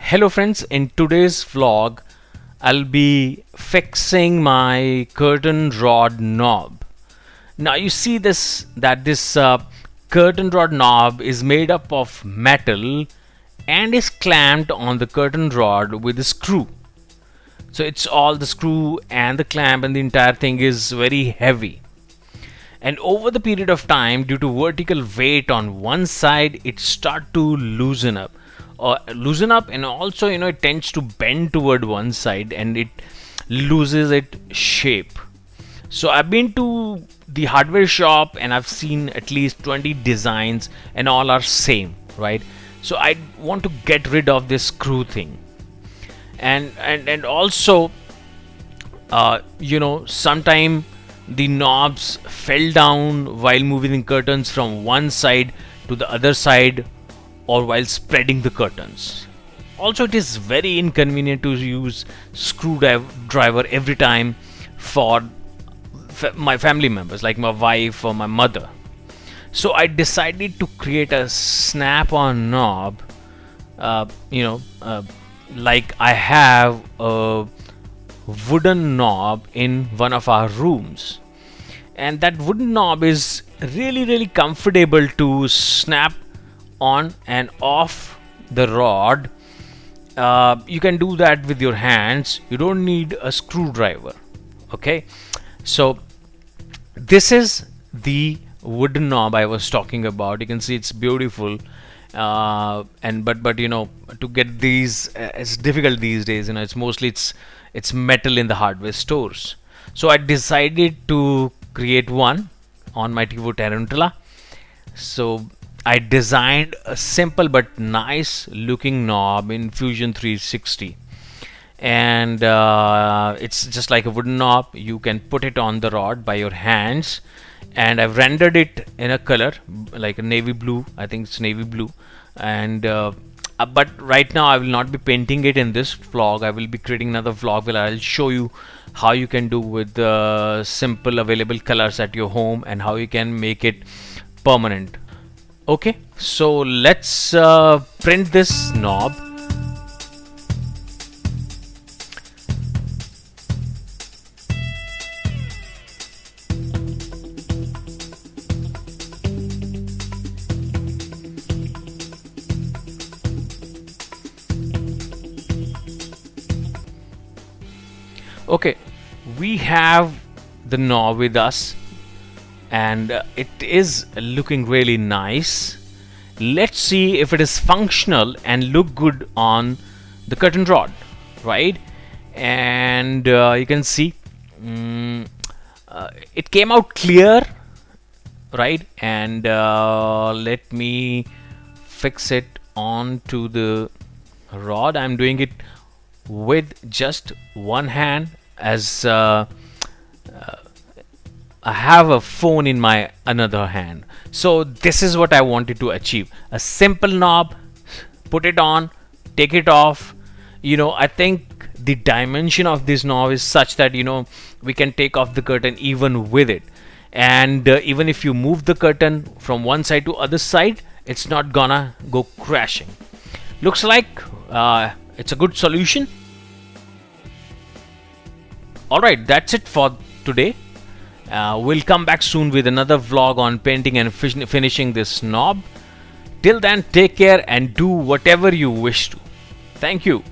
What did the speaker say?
Hello friends, in today's vlog I'll be fixing my curtain rod knob. Now you see this curtain rod knob is made up of metal and is clamped on the curtain rod with a screw. So it's all the screw and the clamp, and the entire thing is very heavy. And over the period of time, due to vertical weight on one side, it start to loosen up, and also it tends to bend toward one side and it loses its shape. So I've been to the hardware shop and I've seen at least 20 designs and all are same, right? So I want to get rid of this screw thing, and also sometime the knobs fell down while moving curtains from one side to the other side or while spreading the curtains. Also, it is very inconvenient to use screwdriver every time for my family members like my wife or my mother. So I decided to create a snap-on knob, like I have a wooden knob in one of our rooms, and that wooden knob is really comfortable to snap on and off the rod. You can do that with your hands, you don't need a screwdriver. Okay, so this is the wooden knob I was talking about. You can see it's beautiful, but to get these it's difficult these days. It's metal in the hardware stores. So I decided to create one on my Tivo Tarantula. So I designed a simple but nice looking knob in Fusion 360, and it's just like a wooden knob. You can put it on the rod by your hands, and I've rendered it in a color like a navy blue. I think it's navy blue, and but right now I will not be painting it in this vlog. I will be creating another vlog where I'll show you how you can do with the simple available colors at your home and how you can make it permanent. Okay, so let's print this knob. Okay, we have the knob with us, and it is looking really nice. Let's see if it is functional and look good on the curtain rod, right? And you can see it came out clear, right? And let me fix it onto the rod. I'm doing it with just one hand, as I have a phone in my another hand. So this is what I wanted to achieve: a simple knob, put it on, take it off. I think the dimension of this knob is such that we can take off the curtain even with it, and even if you move the curtain from one side to other side, it's not gonna go crashing. Looks like it's a good solution. Alright, that's it for today. We'll come back soon with another vlog on painting and finishing this knob. Till then, take care and do whatever you wish to. Thank you.